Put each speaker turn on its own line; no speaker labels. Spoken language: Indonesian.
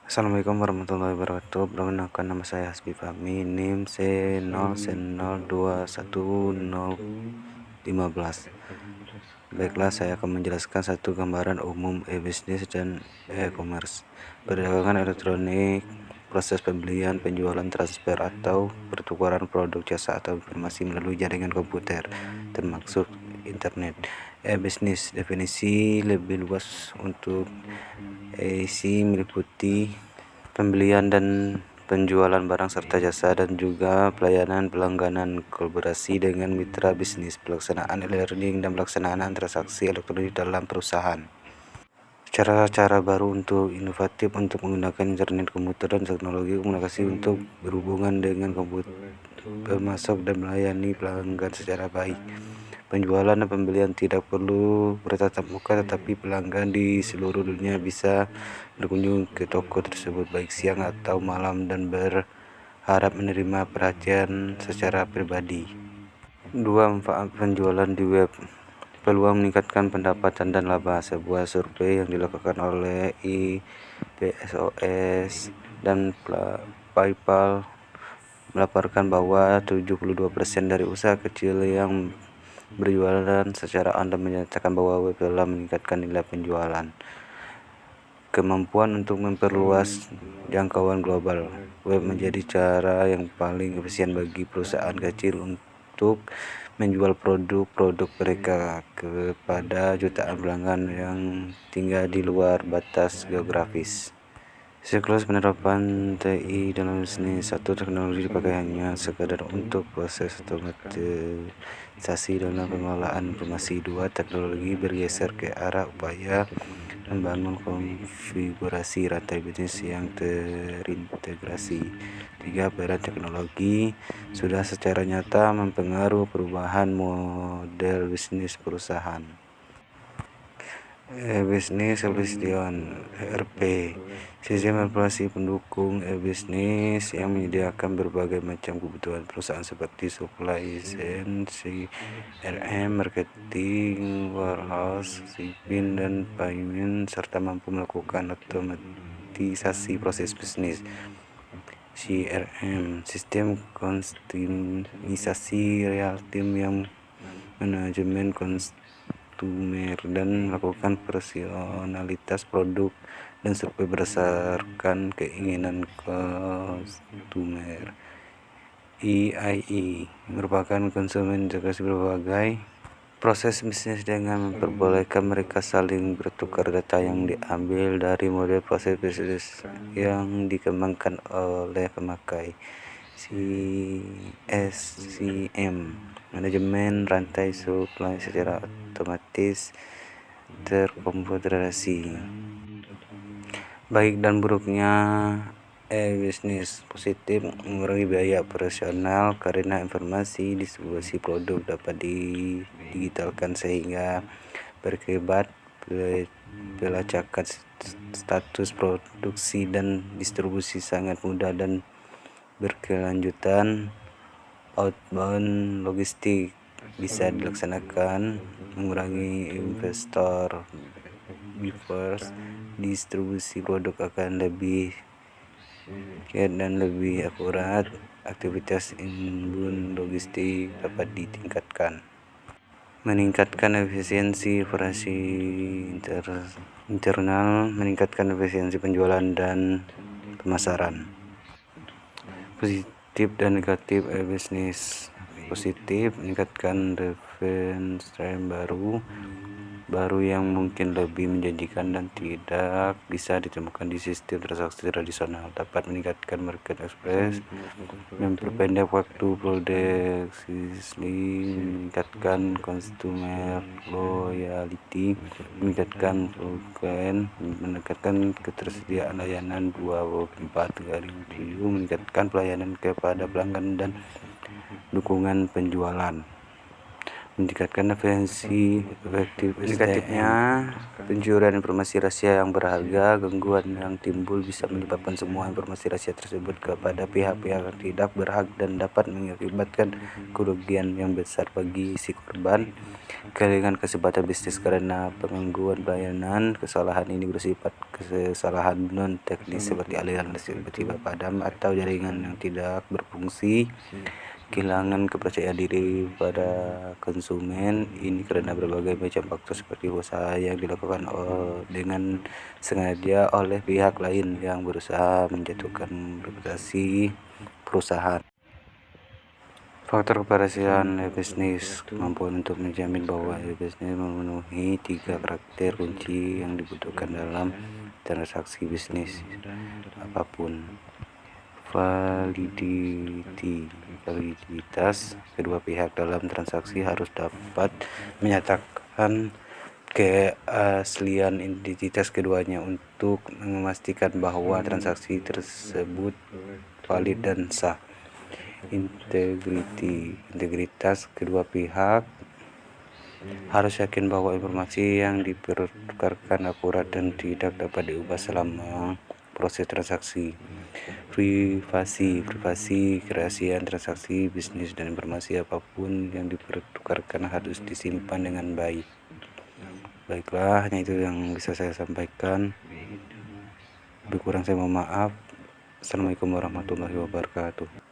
Assalamualaikum warahmatullahi wabarakatuh. Perkenalkan, nama saya Hasbi Fahmi, NIM C0C02211015. Baiklah, saya akan menjelaskan satu gambaran umum e-bisnis dan e-commerce. Perdagangan elektronik, proses pembelian, penjualan, transfer atau pertukaran produk, jasa atau informasi melalui jaringan komputer, termasuk internet. E-bisnis, definisi lebih luas untuk isi meliputi pembelian dan penjualan barang serta jasa, dan juga pelayanan pelangganan, kolaborasi dengan mitra bisnis, pelaksanaan e-learning, dan pelaksanaan transaksi elektronik dalam perusahaan. Cara-cara baru untuk inovatif untuk menggunakan internet, komputer, dan teknologi komunikasi untuk berhubungan dengan komputer, pemasok, dan melayani pelanggan secara baik. Penjualan dan pembelian tidak perlu bertatap muka, tetapi pelanggan di seluruh dunia bisa berkunjung ke toko tersebut baik siang atau malam dan berharap menerima perhatian secara pribadi. 2. Manfaat penjualan di web. Peluang meningkatkan pendapatan dan laba. Sebuah survei yang dilakukan oleh Ipsos dan PayPal melaporkan bahwa 72% dari usaha kecil yang berjualan secara online menyatakan bahwa web telah meningkatkan nilai penjualan. Kemampuan untuk memperluas jangkauan global. Web menjadi cara yang paling efisien bagi perusahaan kecil untuk menjual produk-produk mereka kepada jutaan pelanggan yang tinggal di luar batas geografis. Siklus penerapan TI dalam bisnis. Satu, teknologi dipakai hanya sekadar untuk proses otomatisasi dalam pengelolaan informasi. 2, teknologi bergeser ke arah upaya membangun konfigurasi rantai bisnis yang terintegrasi. 3, peran teknologi sudah secara nyata mempengaruhi perubahan model bisnis perusahaan. E-bisnis solution (ERP), sistem informasi pendukung e-bisnis yang menyediakan berbagai macam kebutuhan perusahaan seperti supply chain, CRM, marketing, warehouse, shipping, dan payment, serta mampu melakukan otomatisasi proses bisnis. CRM, sistem konsumisasi real time yang manajemen konsumer dan melakukan personalitas produk dan survei berdasarkan keinginan konsumer. EIE merupakan konsumen integrasi berbagai proses bisnis dengan memperbolehkan mereka saling bertukar data yang diambil dari model proses bisnis yang dikembangkan oleh pemakai. SCM, manajemen rantai supply secara otomatis terkomputerisasi. Baik dan buruknya e-bisnis. Positif, mengurangi biaya operasional karena informasi distribusi produk dapat digitalkan sehingga berakibat pelacakan status produksi dan distribusi sangat mudah dan berkelanjutan. Outbound logistik bisa dilaksanakan, mengurangi investor buffers, distribusi produk akan lebih dan lebih akurat. Aktivitas inbound logistik dapat ditingkatkan. Meningkatkan efisiensi operasi internal, meningkatkan efisiensi penjualan dan pemasaran. Positif dan negatif e-bisnis. Positif, meningkatkan revenue stream baru yang mungkin lebih menjanjikan dan tidak bisa ditemukan di sistem transaksi tradisional. Dapat meningkatkan market access, memperpendek waktu produksi, meningkatkan consumer loyalty, meningkatkan frequency, meningkatkan ketersediaan layanan 24/7, meningkatkan pelayanan kepada pelanggan dan dukungan penjualan. meningkatkan efektifnya pencurian informasi rahasia yang berharga. Gangguan yang timbul bisa menyebabkan semua informasi rahasia tersebut kepada pihak-pihak yang tidak berhak dan dapat mengakibatkan kerugian yang besar bagi si korban. Kehilangan kesempatan bisnis karena penggangguan pelayanan. Kesalahan ini bersifat kesalahan non teknis seperti aliran listrik tiba-tiba padam atau jaringan yang tidak berfungsi. Kehilangan kepercayaan diri pada konsumen ini karena berbagai macam faktor seperti usaha yang dilakukan dengan sengaja oleh pihak lain yang berusaha menjatuhkan reputasi perusahaan. Faktor keberhasilan bisnis. Kemampuan untuk menjamin bahwa bisnis memenuhi 3 karakter kunci yang dibutuhkan dalam transaksi bisnis apapun. Validitas. Kedua pihak dalam transaksi harus dapat menyatakan keaslian identitas keduanya untuk memastikan bahwa transaksi tersebut valid dan sah. Integritas. Kedua pihak harus yakin bahwa informasi yang dipertukarkan akurat dan tidak dapat diubah selama proses transaksi. Privasi, kerahasiaan transaksi bisnis dan informasi apapun yang dipertukarkan harus disimpan dengan baik. Baiklah, hanya itu yang bisa saya sampaikan. Lebih kurang saya mohon maaf. Assalamualaikum warahmatullahi wabarakatuh.